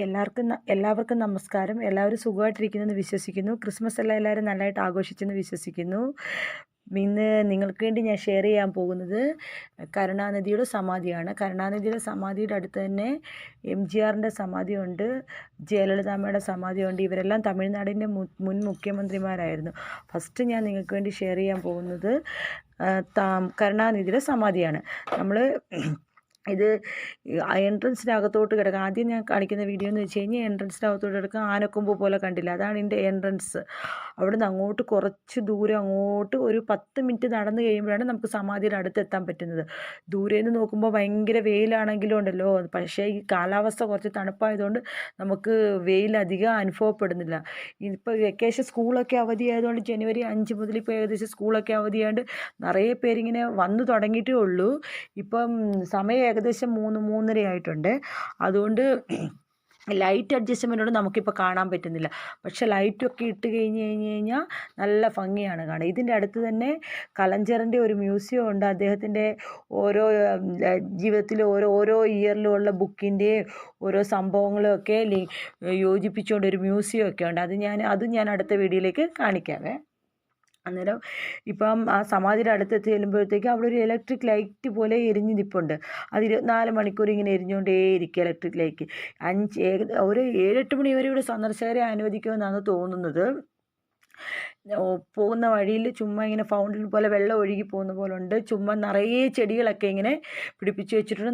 എല്ലാവർക്കും നമസ്കാരം. എല്ലാവരും സുഖമായിട്ടിരിക്കുന്നെന്ന് വിശ്വസിക്കുന്നു. ക്രിസ്മസ് എല്ലാം എല്ലാവരും നല്ലതായിട്ട് ആഘോഷിച്ചെന്ന് വിശ്വസിക്കുന്നു. ഇന്ന് നിങ്ങൾക്ക് വേണ്ടി ഞാൻ ഷെയർ ചെയ്യാൻ പോകുന്നത് കരുണാനിധിയുടെ സമാധിയാണ്. കരുണാനിധിയുടെ സമാധിയുടെ അടുത്ത് തന്നെ MGRൻ്റെ സമാധിയുണ്ട്, ജയലളിതാമ്മയുടെ സമാധിയുണ്ട്. ഇവരെല്ലാം തമിഴ്നാടിൻ്റെ മുൻ മുഖ്യമന്ത്രിമാരായിരുന്നു. ഫസ്റ്റ് ഞാൻ നിങ്ങൾക്ക് വേണ്ടി ഷെയർ ചെയ്യാൻ പോകുന്നത് കരുണാനിധിയുടെ സമാധിയാണ്. നമ്മൾ ഇത് എൻട്രൻസിൻ്റെ അകത്തോട്ട് കിടക്കുക. ആദ്യം ഞാൻ കാണിക്കുന്ന വീഡിയോ എന്ന് വെച്ച് കഴിഞ്ഞാൽ എൻട്രൻസിൻ്റെ അകത്തോട്ട് കിടക്കുക ആനക്കൊമ്പ് പോലെ കണ്ടില്ല, അതാണ് എൻ്റെ എൻട്രൻസ്. അവിടുന്ന് അങ്ങോട്ട് കുറച്ച് ദൂരം അങ്ങോട്ട് ഒരു 10 മിനിറ്റ് നടന്നു കഴിയുമ്പോഴാണ് നമുക്ക് സമാധിയുടെ അടുത്തെത്താൻ പറ്റുന്നത്. ദൂരെ നിന്ന് നോക്കുമ്പോൾ ഭയങ്കര വെയിലാണെങ്കിലും ഉണ്ടല്ലോ, പക്ഷേ ഈ കാലാവസ്ഥ കുറച്ച് തണുപ്പായതുകൊണ്ട് നമുക്ക് വെയിലധികം അനുഭവപ്പെടുന്നില്ല. ഇപ്പോൾ വെക്കേഷൻ സ്കൂളൊക്കെ അവധിയായതുകൊണ്ട് ജനുവരി 5 മുതൽ ഇപ്പോൾ ഏകദേശം സ്കൂളൊക്കെ അവധിയായതുകൊണ്ട് നിറയെ പേരിങ്ങനെ വന്നു തുടങ്ങിയിട്ടേ ഉള്ളൂ. ഇപ്പം സമയം ഏകദേശം 3-3:30 ആയിട്ടുണ്ട്. അതുകൊണ്ട് ലൈറ്റ് അഡ്ജസ്റ്റ്മെൻറ്റോട് നമുക്കിപ്പോൾ കാണാൻ പറ്റുന്നില്ല. പക്ഷേ ലൈറ്റൊക്കെ ഇട്ട് കഴിഞ്ഞാൽ നല്ല ഭംഗിയാണ് കാണാൻ. ഇതിൻ്റെ അടുത്ത് തന്നെ കലഞ്ചറിൻ്റെ ഒരു മ്യൂസിയം ഉണ്ട്. അദ്ദേഹത്തിൻ്റെ ഓരോ ജീവിതത്തിൽ ഓരോ ഇയറിലുള്ള ബുക്കിൻ്റെ ഓരോ സംഭവങ്ങളും ഒക്കെ യോജിപ്പിച്ചുകൊണ്ട് ഒരു മ്യൂസിയം ഒക്കെ ഉണ്ട്. അതും ഞാൻ അടുത്ത വീഡിയോയിലേക്ക് കാണിക്കാവേ. അന്നേരം ഇപ്പം ആ സമാധിയുടെ അടുത്തെത്തി ചെല്ലുമ്പോഴത്തേക്ക് അവിടെ ഒരു ഇലക്ട്രിക് ലൈറ്റ് പോലെ എരിഞ്ഞ് നിൽപ്പുണ്ട്. അത് 24 മണിക്കൂർ ഇങ്ങനെ എരിഞ്ഞുകൊണ്ടേയിരിക്കും ഇലക്ട്രിക് ലൈറ്റ്. ഒരു 7-8 മണി വരെ ഇവിടെ സന്ദർശകരെ അനുവദിക്കുമെന്നാണ് തോന്നുന്നത്. പോകുന്ന വഴിയിൽ ചുമ്മാ ഇങ്ങനെ ഫൗണ്ടൻ പോലെ വെള്ളം ഒഴുകി പോകുന്ന പോലെ ഉണ്ട്. ചുമ്മാ നിറയെ ചെടികളൊക്കെ ഇങ്ങനെ പിടിപ്പിച്ച് വെച്ചിട്ടുണ്ട്.